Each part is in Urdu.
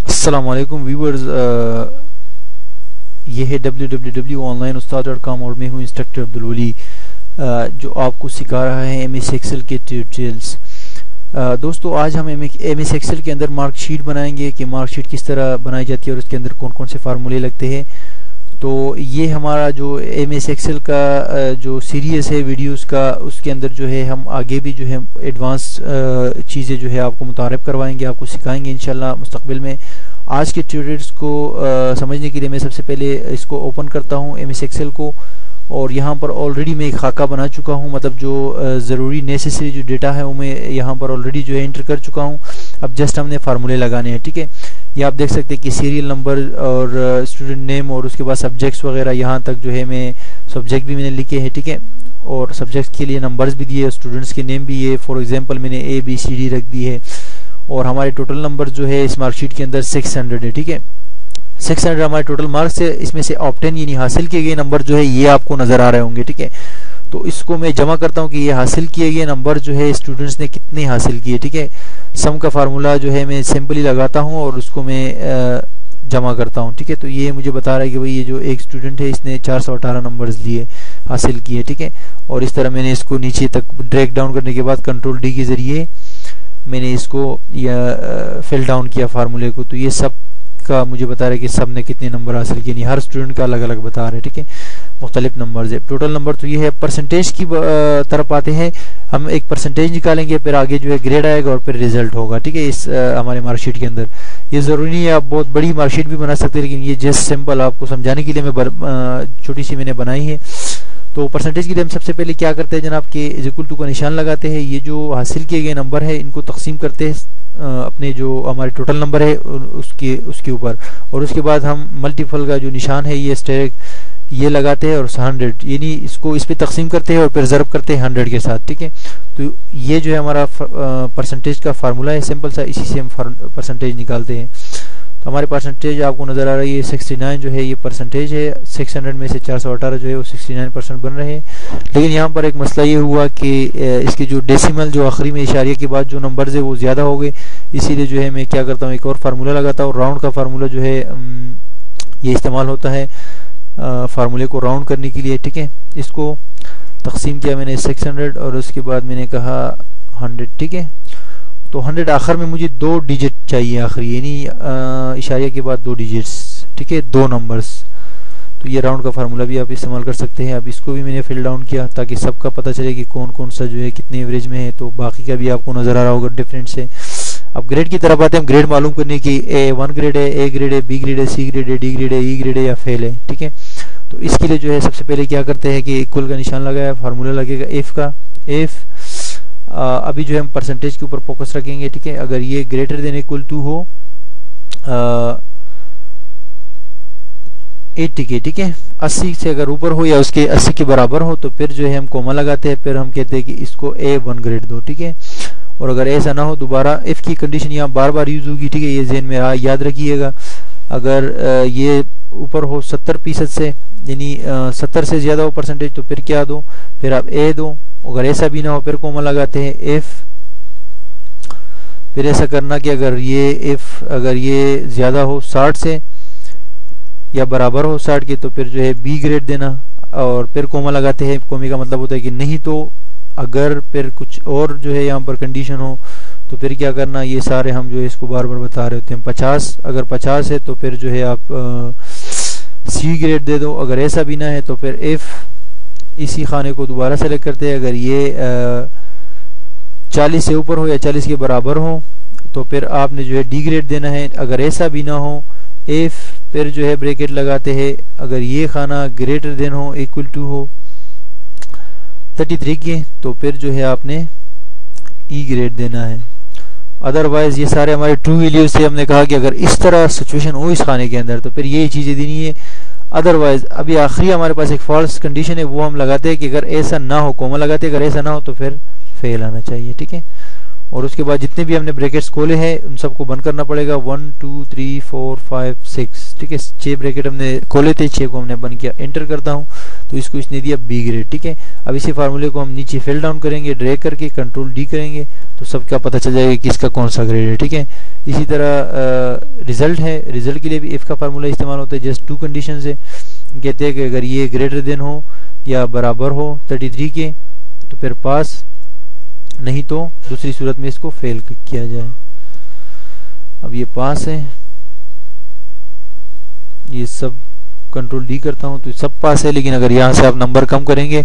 السلام علیکم ویورز، یہ ہے www.onlineustad.com اور میں ہوں انسٹرکٹر عبدالولی جو آپ کو سکھا رہا ہے ایم ایس ایکسل کے ٹیوٹوریلز۔ دوستو آج ہم ایم ایس ایکسل کے اندر مارک شیٹ بنائیں گے کہ مارک شیٹ کس طرح بنائی جاتی ہے اور اس کے اندر کون کون سے فارمولے لگتے ہیں۔ تو یہ ہمارا جو ایم ایس ایکسل کا جو سیریز ہے ویڈیوز کا، اس کے اندر جو ہے ہم آگے بھی جو ہے ایڈوانس چیزیں جو ہے آپ کو متعارف کروائیں گے، آپ کو سکھائیں گے انشاءاللہ مستقبل میں۔ آج کے ٹیوٹوریلز کو سمجھنے کے لیے میں سب سے پہلے اس کو اوپن کرتا ہوں ایم ایس ایکسل کو، اور یہاں پر آلریڈی میں ایک خاکہ بنا چکا ہوں، مطلب جو ضروری نیسیسری جو ڈیٹا ہے وہ میں یہاں پر آلریڈی جو ہے انٹر کر چکا ہوں۔ اب جسٹ ہم نے فارمولے لگانے ہیں، ٹھیک ہے۔ یہ آپ دیکھ سکتے ہیں کہ سیریل نمبر اور اسٹوڈنٹ نیم اور اس کے بعد سبجیکٹس وغیرہ، یہاں تک جو ہے میں سبجیکٹ بھی میں نے لکھے ہیں، ٹھیک ہے، اور سبجیکٹس کے لیے نمبرز بھی دیے، اسٹوڈنٹس کے نیم بھی ہے، فار ایگزامپل میں نے ABCD رکھ دی ہے، اور ہمارے ٹوٹل نمبر جو ہے اس مارک شیٹ کے اندر 600 ہے، ٹھیک ہے۔ 600 ہمارے ٹوٹل مارکس ہے، اس میں سے آپٹین یعنی حاصل کیے گئے نمبر جو ہے یہ آپ کو نظر آ رہے ہوں گے، ٹھیک ہے۔ تو اس کو میں جمع کرتا ہوں کہ یہ حاصل کیے گئے نمبر جو ہے اسٹوڈنٹس نے کتنے حاصل کیے، ٹھیک ہے۔ سم کا فارمولا جو ہے میں سمپلی لگاتا ہوں اور اس کو میں جمع کرتا ہوں، ٹھیک ہے۔ تو یہ مجھے بتا رہا ہے کہ بھئی یہ جو ایک اسٹوڈنٹ ہے اس نے 418 نمبرز لیے حاصل کیے، ٹھیک ہے۔ اور اس طرح میں نے اس کو نیچے تک ڈریگ ڈاؤن کرنے کے بعد کنٹرول ڈی کے ذریعے میں نے اس کو فل ڈاؤن کیا فارمولے کو۔ تو یہ سب کا مجھے بتا رہا ہے کہ سب نے کتنے نمبر حاصل کیے، یعنی ہر اسٹوڈنٹ کا الگ الگ بتا رہا ہے، ٹھیک ہے، مختلف نمبرز ہے۔ ٹوٹل نمبر تو یہ ہے۔ پرسنٹیج کی طرف آتے ہیں، ہم ایک پرسنٹیج نکالیں گے، پھر آگے جو ہے گریڈ آئے گا اور پھر ریزلٹ ہوگا، ٹھیک ہے، اس ہمارے مارک شیٹ کے اندر۔ یہ ضروری نہیں ہے آپ بہت بڑی مارک شیٹ بھی بنا سکتے ہیں، لیکن یہ جسٹ سمپل آپ کو سمجھانے کے لیے میں چھوٹی سی میں نے بنائی ہے۔ تو پرسنٹیج کے لیے ہم سب سے پہلے کیا کرتے ہیں جناب کہ از اکول ٹو کا نشان لگاتے ہیں، یہ جو حاصل کیے گئے نمبر ہے ان کو تقسیم کرتے ہیں اپنے جو ہمارے ٹوٹل نمبر ہے اس کے اوپر، اور اس کے بعد ہم ملٹیپل کا جو نشان ہے یہ اسٹیرک یہ لگاتے ہیں اور 100 یعنی اس کو اس پہ تقسیم کرتے ہیں اور پھر ضرب کرتے ہیں 100 کے ساتھ، ٹھیک ہے۔ تو یہ جو ہے ہمارا پرسنٹیج کا فارمولا ہے سمپل سا، اسی سے ہم پرسنٹیج نکالتے ہیں۔ تو ہمارے پرسنٹیج آپ کو نظر آ رہی ہے 69 جو ہے یہ پرسنٹیج ہے، 600 میں سے 418 جو ہے وہ 69% بن رہے ہیں۔ لیکن یہاں پر ایک مسئلہ یہ ہوا کہ اس کے جو ڈیسیمل جو آخری میں اشاریہ کے بعد جو نمبرز ہے وہ زیادہ ہو گئے، اسی لیے جو ہے میں کیا کرتا ہوں ایک اور فارمولہ لگاتا ہوں، راؤنڈ کا فارمولہ جو ہے یہ استعمال ہوتا ہے فارمولے کو راؤنڈ کرنے کے لیے، ٹھیک ہے۔ اس کو تقسیم کیا میں نے 600 اور اس کے بعد میں نے کہا 100، ٹھیک ہے۔ تو 100 آخر میں مجھے 2 ڈیجٹ چاہیے آخری، یعنی اشاریہ کے بعد 2 ڈیجٹس، ٹھیک ہے، 2 نمبرز۔ تو یہ راؤنڈ کا فارمولہ بھی آپ استعمال کر سکتے ہیں۔ اب اس کو بھی میں نے فل ڈاؤن کیا تاکہ سب کا پتہ چلے کہ کون کون سا جو ہے کتنے ایوریج میں ہے، تو باقی کا بھی آپ کو نظر آ رہا ہوگا ڈفرینٹ سے۔ اب گریڈ کی طرف آتے ہیں، ہم گریڈ معلوم کرنے کی A1 گریڈ ہے، A گریڈ ہے، B گریڈ ہے، C گریڈ ہے، D گریڈ ہے، E گریڈ ہے یا فیل ہے، ٹھیک ہے۔ تو اس کے لیے جو ہے سب سے پہلے کیا کرتے ہیں کہ اکول کا نشان لگایا، فارمولہ لگے گا ایف کا، ایف ابھی جو ہے ہم پرسنٹیج کے اوپر فوکس رکھیں گے، ٹھیک ہے۔ اگر یہ گریٹر دین اکول ٹو ہو 80 کے، ٹھیک ہے، 80 سے اگر اوپر ہو یا اس کے 80 کے برابر ہو تو پھر جو ہے ہم کوما لگاتے ہیں، پھر ہم کہتے ہیں کہ اس کو A1 گریڈ دو، ٹھیک ہے۔ اور اگر ایسا نہ ہو دوبارہ ایف کی کنڈیشن یہاں بار بار یوز ہوگی، ٹھیک ہے، یہ ذہن میں یاد رکھیے گا۔ اگر یہ اوپر ہو 70% سے، یعنی 70 سے زیادہ ہو پرسنٹیج تو پھر کیا دو، پھر آپ A دو۔ اگر ایسا بھی نہ ہو پھر کوما لگاتے ہیں ایف۔ پھر ایسا کرنا کہ اگر یہ زیادہ ہو 60 سے یا برابر ہو 60 کے تو پھر جو ہے B گریڈ دینا، اور پھر کوما لگاتے ہیں۔ کومے کا مطلب ہوتا ہے کہ نہیں تو اگر پھر کچھ اور جو ہے یہاں پر کنڈیشن ہو تو پھر کیا کرنا، یہ سارے ہم جو ہے اس کو بار بار بتا رہے ہوتے ہیں۔ 50 اگر 50 ہے تو پھر جو ہے آپ C گریڈ دے دو، اگر ایسا بھی نہ ہے تو پھر ایف اسی خانے کو دوبارہ سلیکٹ کرتے ہیں۔ اگر یہ 40 سے اوپر ہو یا 40 کے برابر ہو تو پھر آپ نے جو ہے D گریڈ دینا ہے، اگر ایسا بھی نہ ہو ایف، پھر جو ہے بریکٹ لگاتے ہیں، اگر یہ خانہ گریٹر دین ہو ایکول ٹو ہو 33 کے تو پھر جو ہے آپ نے E گریڈ دینا ہے۔ ادروائز یہ سارے ہمارے ٹرو ویلیوز سے ہم نے کہا کہ اگر اس طرح سچویشن ہو اس خانے کے اندر تو پھر یہی چیزیں دینی ہے۔ ادروائز ابھی آخری ہمارے پاس ایک فالس کنڈیشن ہے، وہ ہم لگاتے ہیں کہ اگر ایسا نہ ہو، کوما لگاتے ہیں، اگر ایسا نہ ہو تو پھر فیل آنا چاہیے، ٹھیک ہے۔ اور اس کے بعد جتنے بھی ہم نے بریکٹس کھولے ہیں ان سب کو بند کرنا پڑے گا. 1 2 3 4 5 6. ٹھیک ہے, 6 بریکٹ ہم نے کھولے تھے, 6 کو ہم نے بند کیا. انٹر کرتا ہوں تو اس کو اس نے دیا B گریڈ. ٹھیک ہے, اب اسی فارمولے کو ہم نیچے فل ڈاؤن کریں گے, ڈریگ کر کے کنٹرول D کریں گے تو سب کا پتہ چل جائے گا کہ اس کا کون سا گریڈ ہے. ٹھیک ہے, اسی طرح ریزلٹ ہے, ریزلٹ کے لیے بھی ایف کا فارمولہ استعمال ہوتا ہے. جسٹ 2 کنڈیشنز ہے, کہتے ہیں کہ اگر یہ گریٹر دین ہو یا برابر ہو 33 کے تو پھر پاس, نہیں تو دوسری صورت میں اس کو فیل کیا جائے. اب یہ پاس ہے, یہ سب کنٹرول D کرتا ہوں تو سب پاس ہے, لیکن اگر یہاں سے آپ نمبر کم کریں گے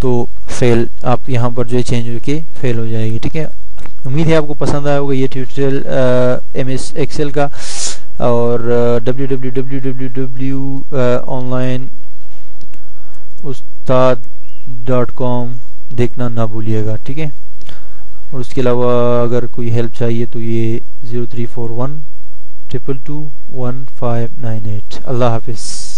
تو فیل, آپ یہاں پر جو ہے چینج ہو کے فیل ہو جائے گی. ٹھیک ہے, امید ہے آپ کو پسند آیا ہوگا یہ ٹیوٹوریل MS ایکسل کا, اور www.onlineustad.com دیکھنا نہ بھولیے گا. ٹھیک ہے, اور اس کے علاوہ اگر کوئی ہیلپ چاہیے تو یہ 0341 222 1598. اللہ حافظ.